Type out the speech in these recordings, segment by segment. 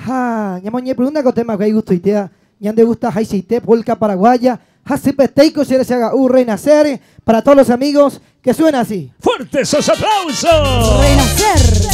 Ja, ñamoñe pregunta con tema que hay gusto y tea. Ñande gusta jaisite, polka paraguaya. Hasipesteiko, se haga renacer. Para todos los amigos que suena así. ¡Fuertes esos aplausos! Renacer.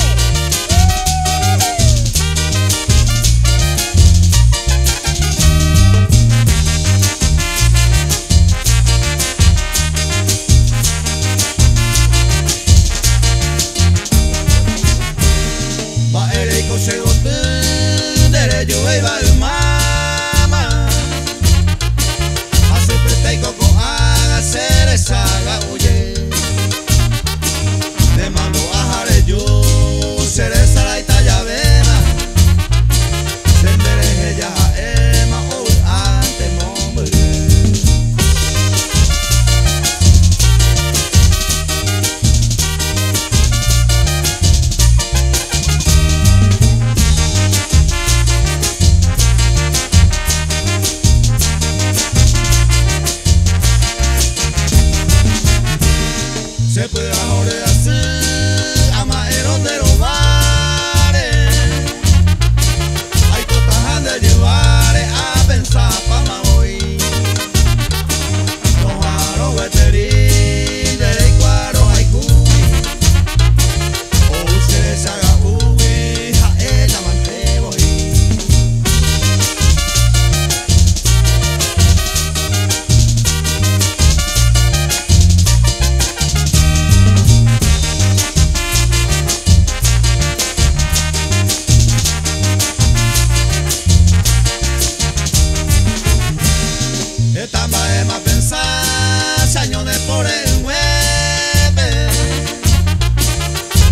Se puede ahora hacer a maeros de los bares. Hay cosas de llevar a pensar para hoy. Los aros veterín de cuaro hay cubi. O se se haga ubi, a ella manté voy. Esta maema pensar, sañones por el nueve.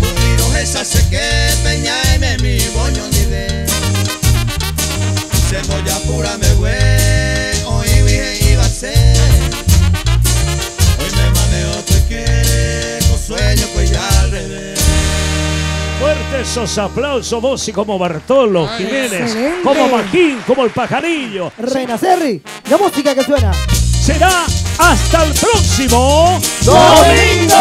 Pudieron esa se que peña y me mi boño ni de. Cebolla pura me güey, hoy dije iba a ser. Hoy me manejo te quiere, con sueño pues ya al revés. Fuertes esos aplausos, vos y como Bartolo Jiménez, excelente. como Magín, como el Pajarillo. Renacer, la música que suena. Será hasta el próximo ¡Domingo!